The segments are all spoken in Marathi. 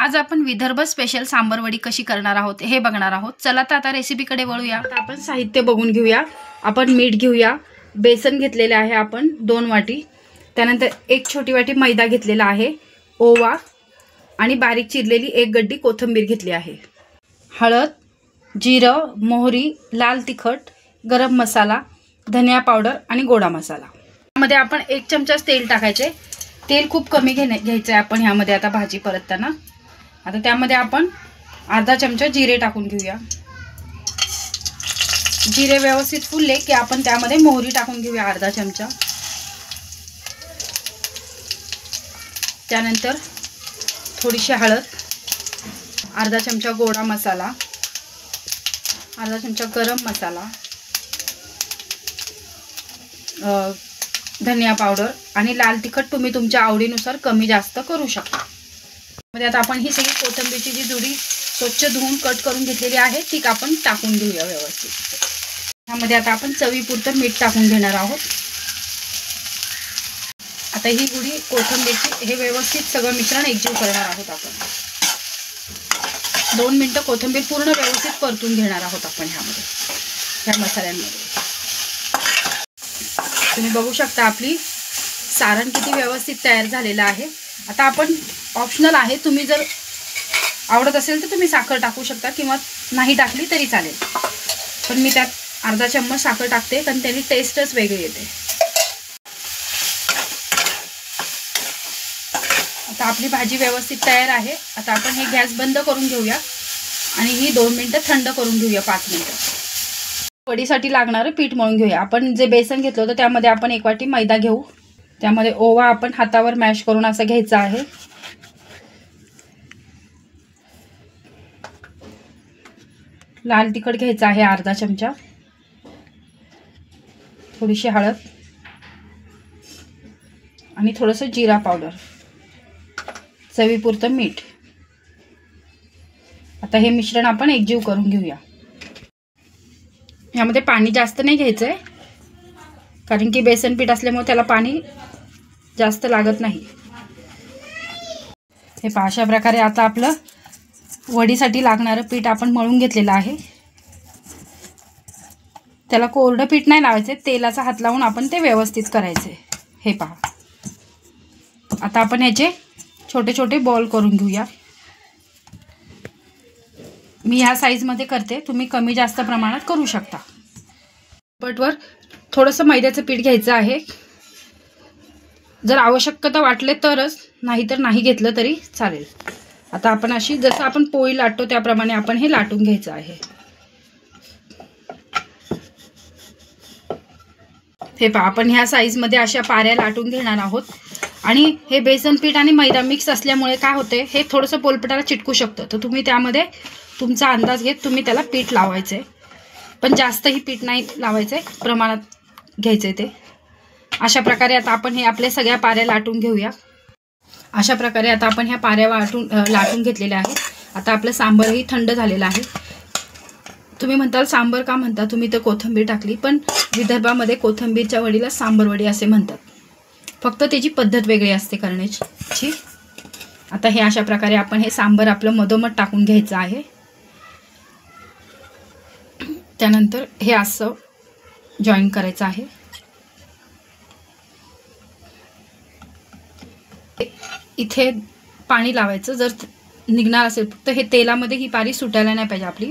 आज आपण विदर्भ स्पेशल सांबर वडी कशी करणार आहोत हे बघणार आहोत। चला तर आता रेसिपीकडे वळूया। आता आपण साहित्य बघून घेऊया। आपण मीठ घेऊया, बेसन घेतलेले आहे आपण 2 वाटी, त्यानंतर 1 छोटी वाटी मैदा घेतलेला आहे, ओवा आणि बारीक चिरलेली 1 गड्डी कोथिंबीर घेतली आहे, हळद, जिरं, मोहरी, लाल तिखट, गरम मसाला, धनिया पावडर आणि गोडा मसाला। यामध्ये आपण 1 चमचा तेल टाकायचे। तेल खूप कमी घ्यायचं आहे आपण ह्यामध्ये आता भाजी परतताना। आता त्यामध्ये आपण अर्धा चमचा जिरे टाकून घेऊया। जिरे व्यवस्थित फुलले की आपण त्यामध्ये मोहरी टाकून घेऊया अर्धा चमचा, त्यानंतर थोडीशी हळद, अर्धा चमचा गोडा मसाला, अर्धा चमचा गरम मसाला, धनिया पावडर आणि लाल तिखट तुम्ही तुमच्या आवडीनुसार कमी जास्त करू शकता। मध्ये आता आपण ही सगळी कोथिंबीरची जी जुडी स्वच्छ धुवून कट करून घेतलेली आहे ती आपण टाकून घेऊया व्यवस्थित। यामध्ये आता आपण चवीपुरतं मीठ टाकून घेणार आहोत। आता ही जुडी कोथिंबीरची हे व्यवस्थित सगळं मिश्रण एकजीव करणार आहोत आपण। 2 मिनिटं कोथिंबीर पूर्ण व्यवस्थित परतून घेणार आहोत आपण ह्यामध्ये, ह्या मसाल्यांमध्ये। तुम्ही बघू शकता आपली सारण किती व्यवस्थित तयार झालेलं आहे। आता आपण ऑप्शनल आहे, तुम्ही जर आवडत असेल तर तुम्ही साखर टाकू शकता किंवा नाही टाकली तरी चालेल, पण मी त्यात अर्धा चम्मच साखर टाकते कारण त्याची टेस्टच वेगळी येते। आता आपली भाजी व्यवस्थित तयार आहे। आता आपण हे गॅस बंद करून घेऊया आणि ही 2 मिनिटं थंड करून घेऊया, 5 मिनिटं। वडीसाठी लागणारं पीठ मळून घेऊया। आपण जे बेसन घेतलं होतं त्यामध्ये आपण 1 वाटी मैदा घेऊ, त्यामध्ये ओवा आपण हातावर मॅश करून असं घ्यायचा आहे, लाल तिखट घ्यायचं आहे अर्धा चमचा, थोडीशी हळद आणि थोडंसं जिरा पावडर, चवीपुरतं मीठ। आता हे मिश्रण आपण एकजीव करून घेऊया। यामध्ये पाणी जास्त नाही घ्यायचंय कारण की बेसन पीठ असल्यामुळे त्याला पाणी जास्त लागत नाही। हे पहा, अशा प्रकारे आता आपलं वडीसाठी लागणारं पीठ आपण मळून घेतलेलं आहे। त्याला कोरडं पीठ नाही लावायचे, तेलाचा हात लावून आपण ते व्यवस्थित करायचे। हे पहा, आता आपण ह्याचे छोटे छोटे बॉल करून घेऊया। मी ह्या साईजमध्ये करते, तुम्ही कमी जास्त प्रमाणात करू शकता। पटवर थोडंसं मैद्याचं पीठ घ्यायचं आहे, जर आवश्यकता वाटले तरच, नाहीतर नाही घेतलं तरी चालेल। आता आपण अशी जसं आपण पोळी लाटतो त्याप्रमाणे आपण हे लाटून घ्यायचं आहे। हे पहा, आपण ह्या साईजमध्ये अशा पाऱ्या लाटून घेणार आहोत। आणि हे बेसन पीठ आणि मैदा मिक्स असल्यामुळे काय होते, हे थोडंसं पोलपटाला चिटकू शकतं, तर तुम्ही त्यामध्ये तुमचा अंदाज घेत तुम्ही त्याला पीठ लावायचे, पण जास्तही पीठ नाही लावायचे, प्रमाणात घ्यायचे ते। अशा प्रकारे आता आपण हे आपल्या सगळ्या पाऱ्या लाटून घेऊया। अशा प्रकारे आता आपण ह्या पाऱ्या लाटून घेतलेल्या आहेत। आता आपलं सांबरही थंड झालेलं आहे। तुम्ही म्हणताल सांबर का म्हणता तुम्ही, तर कोथिंबीर टाकली, पण विदर्भामध्ये कोथिंबीरच्या वडीला सांबर वडी असे म्हणतात, फक्त त्याची पद्धत वेगळी असते करण्याची। आता हे अशा प्रकारे आपण हे सांबर आपलं मधोमध टाकून घ्यायचं आहे। त्यानंतर हे असं जॉईन करायचं आहे। इथे पाणी लावायचं, जर निघणार असेल फक्त हे तेलामध्ये ही पारी सुटायला नाही पाहिजे आपली,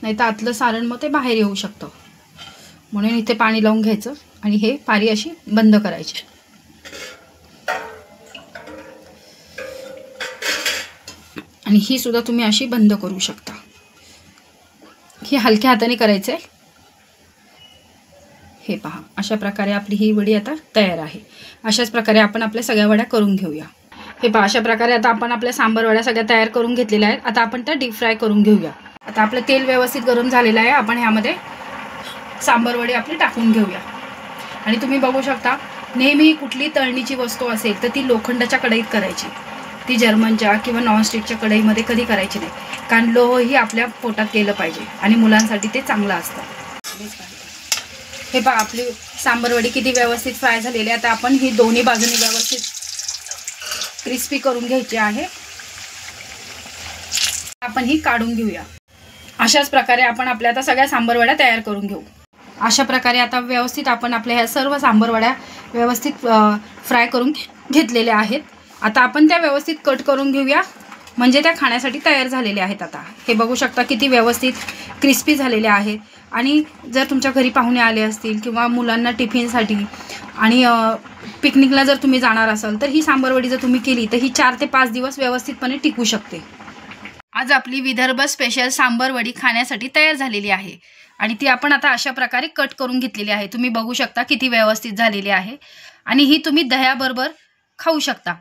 नाही तर आतलं सारण मग ते बाहेर येऊ शकतं, म्हणून इथे पाणी लावून घ्यायचं आणि हे पारी अशी बंद करायची। आणि ही सुद्धा तुम्ही अशी बंद करू शकता। ही हलक्या हाताने करायचं आहे। हे पहा, अशा प्रकारे आपली ही वडी आता तयार आहे। अशाच प्रकारे आपण आपल्या सगळ्या वड्या करून घेऊया। हे पहा, अशा प्रकारे आता आपण आपल्या सांबर वड्या सगळ्या तयार करून घेतलेल्या आहेत। आता आपण त्या डीप फ्राय करून घेऊया। आता आपलं तेल व्यवस्थित गरम झालेलं आहे, आपण ह्यामध्ये सांबर वडी आपली टाकून घेऊया। आणि तुम्ही बघू शकता, नेहमी कुठली तळणीची वस्तू असेल तर ती लोखंडाच्या कढईत करायची, ती जर्मनच्या किंवा नॉनस्टिकच्या कढईमध्ये कधी करायची नाही, कारण लोहही आपल्या पोटात गेलं पाहिजे आणि मुलांसाठी ते चांगलं असतं। हे पहा, आपली सांबर वडी किती व्यवस्थित फ्राय झालेली आहे। आता आपण ही दोन्ही बाजूनी व्यवस्थित क्रिस्पी करून घ्यायची आहे. आपण ही काढून घेऊया. अशाच प्रकारे आपण आपल्या आता सगळ्या सांबरवड्या तयार करून घेऊ. अशा प्रकारे आता व्यवस्थित आपण आपल्या ह्या सर्व सांबरवड्या व्यवस्थित फ्राय करून घेतलेल्या आहेत. आता आपण त्या व्यवस्थित कट करून घेऊया, म्हणजे त्या खाण्यासाठी तयार झालेल्या आहेत. आता हे बघू शकता किती व्यवस्थित क्रिस्पी झालेल्या आहेत. आणि जर तुमच्या घरी पाहुणे आले असतील किंवा मुलांना टिफिनसाठी आणि पिकनिकला जर तुम्ही जाणार असाल तर ही सांबरवडी जर तुम्ही केली तर ही 4 ते 5 दिवस व्यवस्थितपणे टिकू शकते. आज आपली विदर्भ स्पेशल सांबरवडी खाण्यासाठी तयार झालेली आहे आणि ती आपण आता अशा प्रकारे कट करून घेतलेली आहे. तुम्ही बघू शकता किती व्यवस्थित झालेली आहे आणि ही तुम्ही दह्याबरोबर खाऊ शकता.